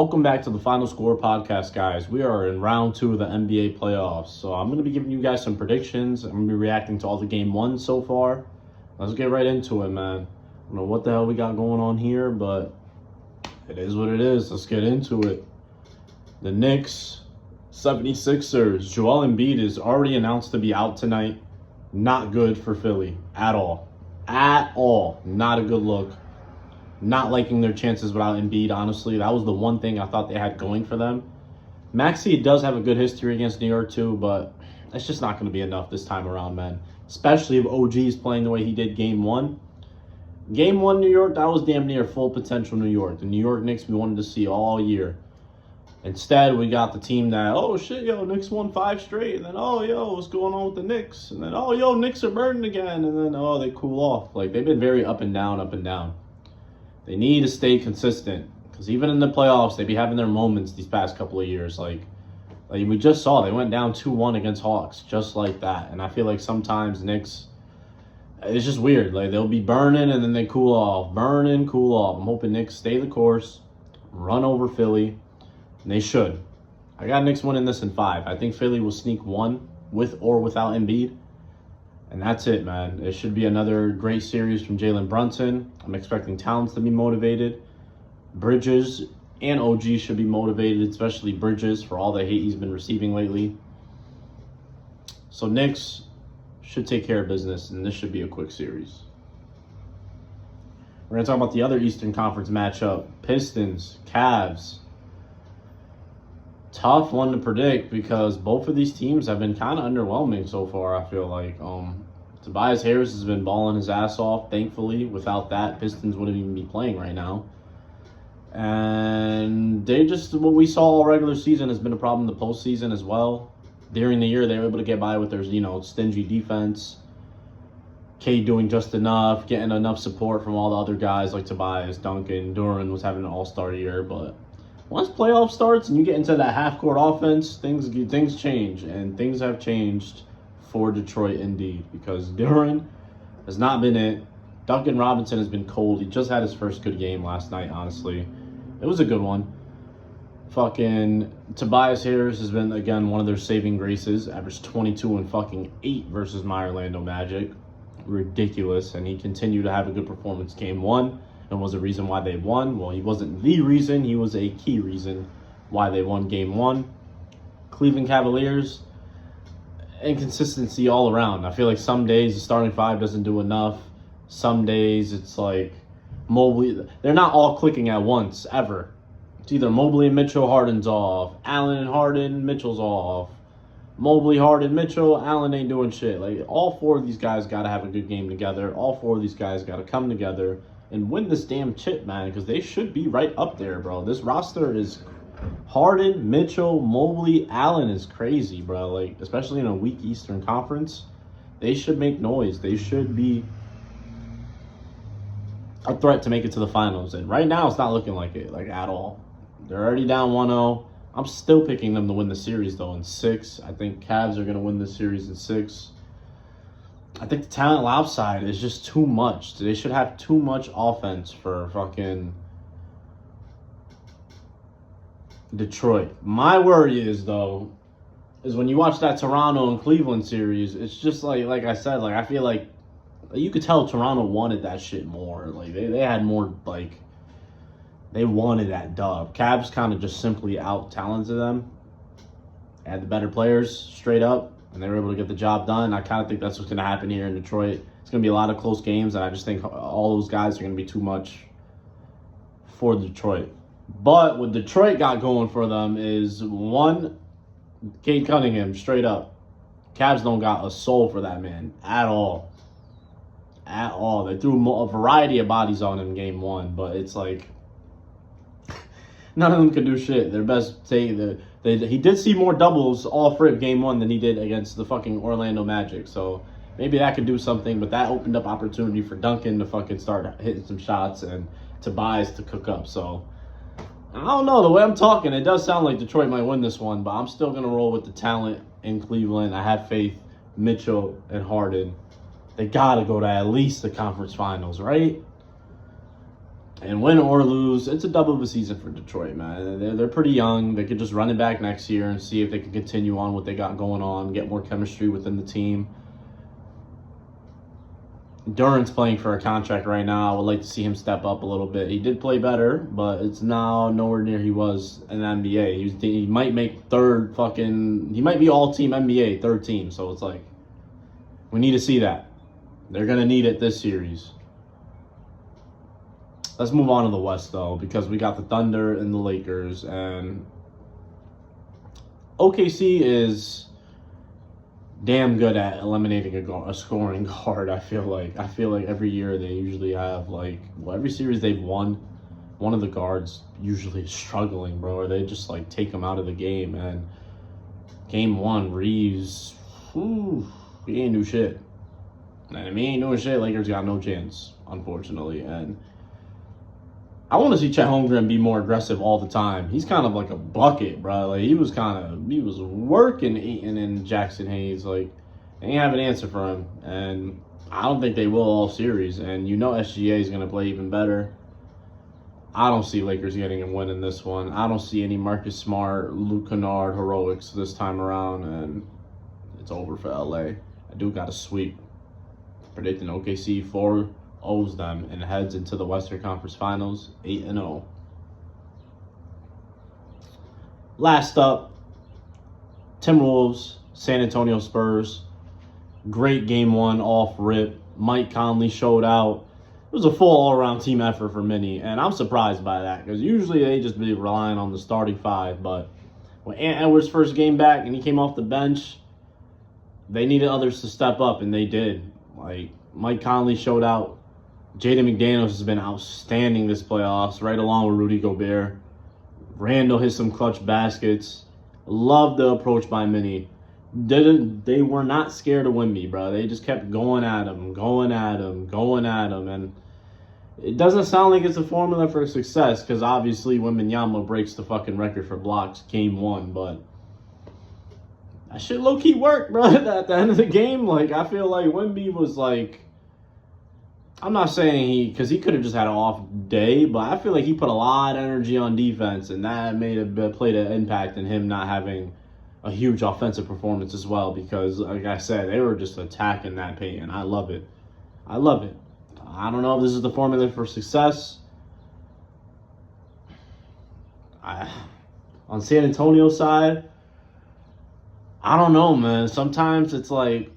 Welcome back to the Final Score podcast, guys. We are in round 2 of the NBA playoffs. So I'm going to be giving you guys some predictions. I'm going to be reacting to all the game 1 so far. Let's get right into it, man. I don't know what the hell we got going on here, but it is what it is. Let's get into it. The Knicks, 76ers. Joel Embiid is already announced to be out tonight. Not good for Philly at all. At all. Not a good look. Not liking their chances without Embiid, honestly. That was the one thing I thought they had going for them. Maxey does have a good history against New York, too, but it's just not going to be enough this time around, man. Especially if OG is playing the way he did Game 1. Game 1, New York, that was damn near full potential New York. The New York Knicks we wanted to see all year. Instead, we got the team that, oh, shit, yo, Knicks won 5 straight. And then, oh, yo, what's going on with the Knicks? And then, oh, yo, Knicks are burning again. And then, oh, they cool off. Like, they've been very up and down, up and down. They need to stay consistent because even in the playoffs, they be having their moments these past couple of years. Like we just saw, they went down 2-1 against Hawks just like that. And I feel like sometimes Knicks, it's just weird. Like they'll be burning and then they cool off, burning, cool off. I'm hoping Knicks stay the course, run over Philly, and they should. I got Knicks winning this in 5. I think Philly will sneak 1 with or without Embiid. And that's it, man. It should be another great series from Jalen Brunson. I'm expecting Towns to be motivated. Bridges and OG should be motivated, especially Bridges for all the hate he's been receiving lately. So Knicks should take care of business, and this should be a quick series. We're going to talk about the other Eastern Conference matchup. Pistons, Cavs. Tough one to predict because both of these teams have been kind of underwhelming so far, I feel like. Tobias Harris has been balling his ass off, thankfully. Without that, Pistons wouldn't even be playing right now. And they just, what we saw all regular season has been a problem in the postseason as well. During the year, they were able to get by with their, stingy defense. Cade doing just enough, getting enough support from all the other guys like Tobias, Duncan, Duran was having an all-star year, but once playoff starts and you get into that half-court offense, things change, and things have changed for Detroit indeed because Duran has not been it. Duncan Robinson has been cold. He just had his first good game last night, honestly. It was a good one. Fucking Tobias Harris has been, again, one of their saving graces. Averaged 22 and fucking 8 versus my Orlando Magic. Ridiculous, and he continued to have a good performance game 1. And was a reason why they won. Well, he wasn't the reason. He was a key reason why they won game 1. Cleveland Cavaliers, inconsistency all around. I feel like some days the starting 5 doesn't do enough. Some days it's like Mobley. They're not all clicking at once, ever. It's either Mobley and Mitchell, Harden's off. Allen and Harden, Mitchell's off. Mobley, Harden, Mitchell, Allen ain't doing shit. Like, all 4 of these guys got to have a good game together. All 4 of these guys got to come together and win this damn chip, man, because they should be right up there, bro. This roster is Harden, Mitchell, Mobley, Allen is crazy, bro. Like, especially in a weak Eastern Conference, they should make noise. They should be a threat to make it to the finals. And right now, it's not looking like it, like, at all. They're already down 1-0. I'm still picking them to win the series, though, in 6. I think Cavs are going to win this series in 6. I think the talent outside is just too much. They should have too much offense for fucking Detroit. My worry is, though, is when you watch that Toronto and Cleveland series, it's just like I said, like I feel like you could tell Toronto wanted that shit more. Like they had more, like they wanted that dub. Cavs kind of just simply out-talented them. Had the better players, straight up. And they were able to get the job done. I kind of think that's what's going to happen here in Detroit. It's going to be a lot of close games, and I just think all those guys are going to be too much for Detroit. But what Detroit got going for them is, 1, Cade Cunningham, straight up. Cavs don't got a soul for that man at all. At all. They threw a variety of bodies on him game 1, but it's like none of them could do shit. Their best he did see more doubles off rip game 1 than he did against the fucking Orlando Magic. So maybe that could do something, but that opened up opportunity for Duncan to fucking start hitting some shots and Tobias to cook up. So I don't know. The way I'm talking, it does sound like Detroit might win this one, but I'm still going to roll with the talent in Cleveland. I have faith. Mitchell and Harden, they got to go to at least the conference finals, right? And win or lose, it's a double of a season for Detroit, man. They're pretty young. They could just run it back next year and see if they can continue on what they got going on, get more chemistry within the team. Durant's playing for a contract right now. I would like to see him step up a little bit. He did play better, but it's now nowhere near he was in the NBA. He might make he might be all-team NBA, third team. So it's like, we need to see that. They're going to need it this series. Let's move on to the West, though, because we got the Thunder and the Lakers. And OKC is damn good at eliminating a scoring guard. I feel like every year they usually have every series they've won, one of the guards usually is struggling, bro, or they just take them out of the game. And game one, Reeves, he ain't do shit. And if he ain't doing shit, Lakers got no chance, unfortunately. And I want to see Chet Holmgren be more aggressive all the time. He's kind of like a bucket, bro. He was working Ayton and Jackson Hayes. They ain't have an answer for him. And I don't think they will all series. And SGA is going to play even better. I don't see Lakers getting a win in this one. I don't see any Marcus Smart, Luke Kennard heroics this time around. And it's over for LA. I do got a sweep. Predicting OKC 4-0s them and heads into the Western Conference Finals 8-0. Last up, Timberwolves, San Antonio Spurs. Great game one off rip. Mike Conley showed out. It was a full all-around team effort for many, and I'm surprised by that because usually they just be relying on the starting five. But when Ant Edwards' first game back and he came off the bench, they needed others to step up, and they did. Mike Conley showed out. Jaden McDaniels has been outstanding this playoffs, right along with Rudy Gobert. Randall hit some clutch baskets. Love the approach by Minnie. They were not scared of Wemby, bro. They just kept going at him. And it doesn't sound like it's a formula for success because obviously Wembanyama breaks the fucking record for blocks game one, but that shit low-key worked, bro. At the end of the game, I feel like Wemby was I'm not saying because he could have just had an off day, but I feel like he put a lot of energy on defense, and that played an impact in him not having a huge offensive performance as well because, like I said, they were just attacking that paint, and I love it. I don't know if this is the formula for success. On San Antonio's side, I don't know, man. Sometimes it's the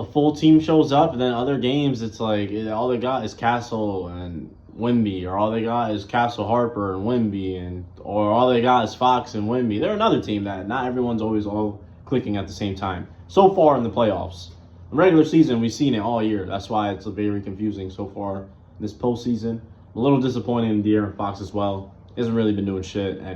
full team shows up, and then other games it's all they got is Castle and Wemby, or all they got is Castle Harper and Wemby, or all they got is Fox and Wemby. They're another team that not everyone's always all clicking at the same time. So far in the playoffs, in regular season we've seen it all year. That's why it's very confusing so far in this postseason. I'm a little disappointed in De'Aaron Fox as well. He hasn't really been doing shit, and I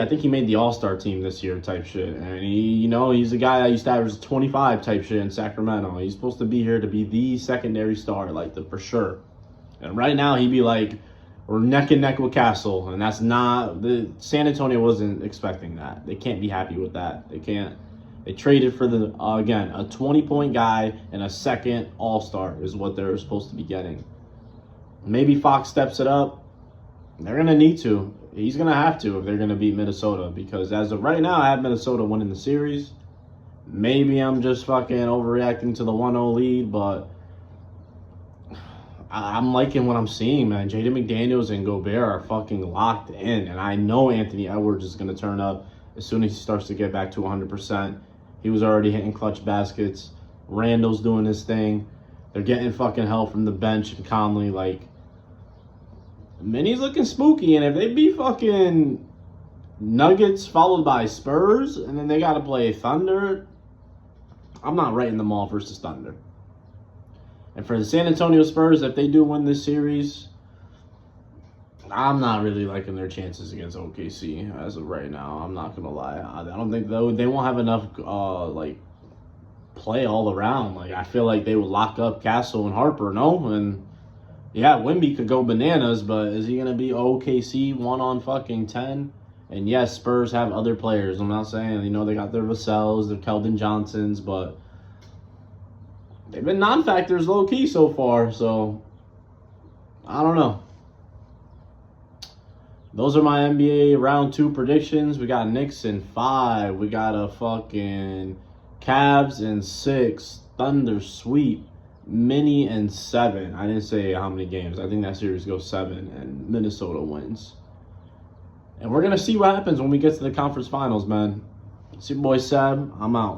think he made the All-Star team this year type shit. And he's a guy that used to average 25 type shit in Sacramento. He's supposed to be here to be the secondary star, for sure. And right now he'd be we're neck and neck with Castle. And that's not, San Antonio wasn't expecting that. They can't be happy with that. They can't. They traded for again, a 20-point guy and a second All-Star is what they're supposed to be getting. Maybe Fox steps it up. They're going to need to. He's going to have to if they're going to beat Minnesota, because as of right now, I have Minnesota winning the series. Maybe I'm just fucking overreacting to the 1-0 lead, but I'm liking what I'm seeing, man. Jaden McDaniels and Gobert are fucking locked in, and I know Anthony Edwards is going to turn up as soon as he starts to get back to 100%. He was already hitting clutch baskets. Randall's doing his thing. They're getting fucking help from the bench and Conley, Minnie's looking spooky, and if they beat fucking Nuggets followed by Spurs, and then they got to play Thunder, I'm not writing them all versus Thunder. And for the San Antonio Spurs, if they do win this series, I'm not really liking their chances against OKC as of right now. I'm not going to lie. I don't think they won't have enough play all around. I feel like they would lock up Castle and Harper, no? And yeah, Wemby could go bananas, but is he going to be OKC 1 on fucking 10? And yes, Spurs have other players. I'm not saying, they got their Vassell's, their Keldon Johnsons, but they've been non-factors low-key so far, so I don't know. Those are my NBA round 2 predictions. We got Knicks in 5. We got a fucking Cavs in 6. Thunder sweep. Mini in 7. I didn't say how many games. I think that series goes 7 and Minnesota wins. And we're going to see what happens when we get to the conference finals, man. It's your boy Seb. I'm out.